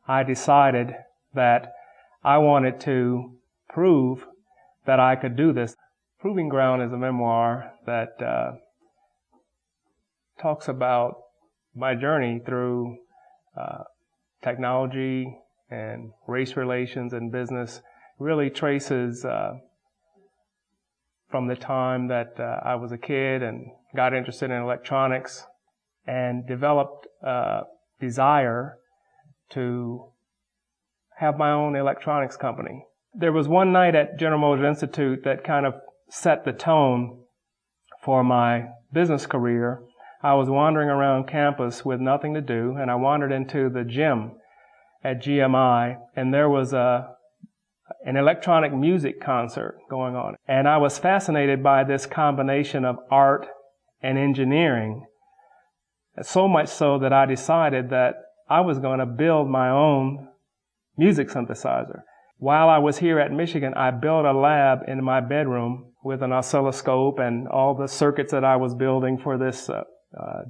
I decided that I wanted to prove that I could do this. Proving Ground is a memoir that talks about my journey through technology and race relations and business. Really traces from the time that I was a kid and got interested in electronics and developed a desire to have my own electronics company. There was one night at General Motors Institute that kind of set the tone for my business career. I was wandering around campus with nothing to do, and I wandered into the gym at GMI, and there was an electronic music concert going on. And I was fascinated by this combination of art and engineering, so much so that I decided that I was going to build my own music synthesizer. While I was here at Michigan, I built a lab in my bedroom with an oscilloscope and all the circuits that I was building for this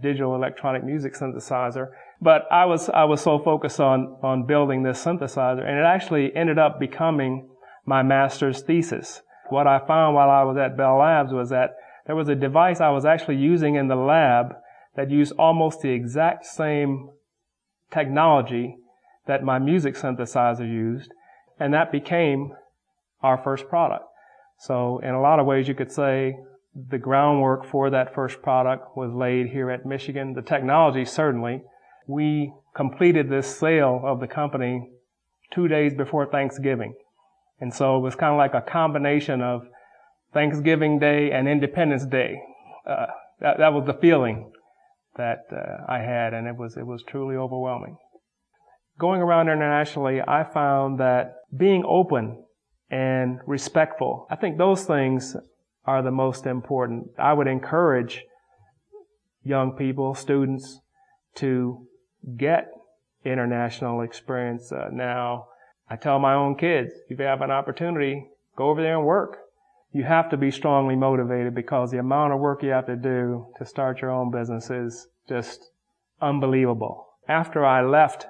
digital electronic music synthesizer. But I was so focused on building this synthesizer, and it actually ended up becoming my master's thesis. What I found while I was at Bell Labs was that there was a device I was actually using in the lab that used almost the exact same technology that my music synthesizer used, and that became our first product. So in a lot of ways you could say the groundwork for that first product was laid here at Michigan. The technology, certainly. We completed this sale of the company 2 days before Thanksgiving. And so it was kind of like a combination of Thanksgiving Day and Independence Day. That was the feeling that I had, and it was truly overwhelming. Going around internationally, I found that being open and respectful, I think those things are the most important. I would encourage young people, students, to get international experience. Now, I tell my own kids, if you have an opportunity, go over there and work. You have to be strongly motivated because the amount of work you have to do to start your own business is just unbelievable. After I left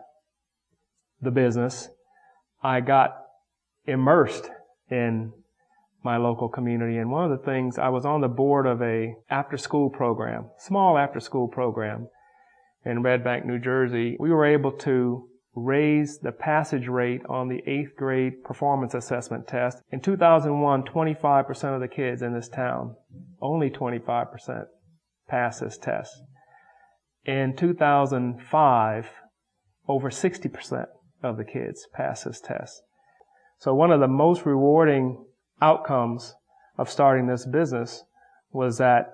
the business, I got immersed in my local community. And one of the things, I was on the board of a after-school program, small after-school program in Red Bank, New Jersey. We were able to raise the passage rate on the 8th grade performance assessment test. In 2001, 25% of the kids in this town, only 25%, passed this test. In 2005, over 60% of the kids passed this test. So one of the most rewarding outcomes of starting this business was that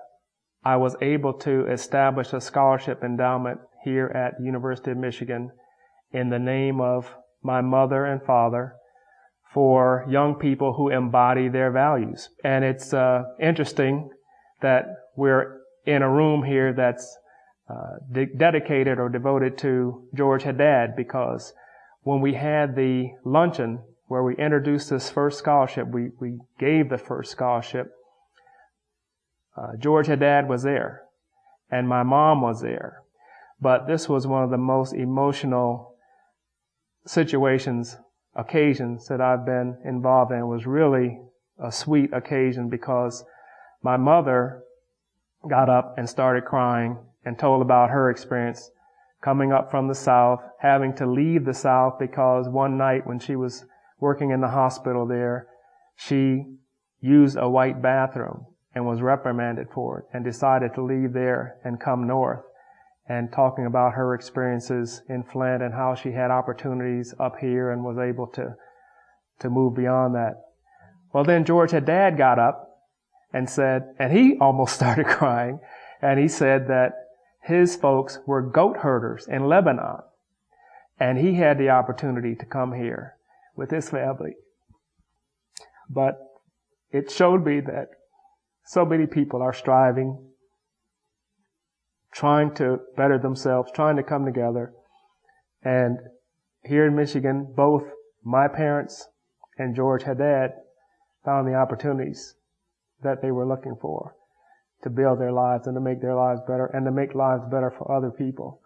I was able to establish a scholarship endowment here at the University of Michigan in the name of my mother and father for young people who embody their values. And it's interesting that we're in a room here that's dedicated or devoted to George Haddad, because when we had the luncheon where we introduced this first scholarship, we gave the first scholarship, George Haddad was there, and my mom was there. But this was one of the most emotional occasions that I've been involved in. It was really a sweet occasion because my mother got up and started crying and told about her experience coming up from the South, having to leave the South because one night when she was working in the hospital there, she used a white bathroom and was reprimanded for it and decided to leave there and come north, and talking about her experiences in Flint and how she had opportunities up here and was able to move beyond that. Well, then George Haddad got up and said, and he almost started crying, and he said that his folks were goat herders in Lebanon, and he had the opportunity to come here with his family. But it showed me that so many people are striving, trying to better themselves, trying to come together. And here in Michigan, both my parents and George Haddad found the opportunities that they were looking for to build their lives and to make their lives better and to make lives better for other people.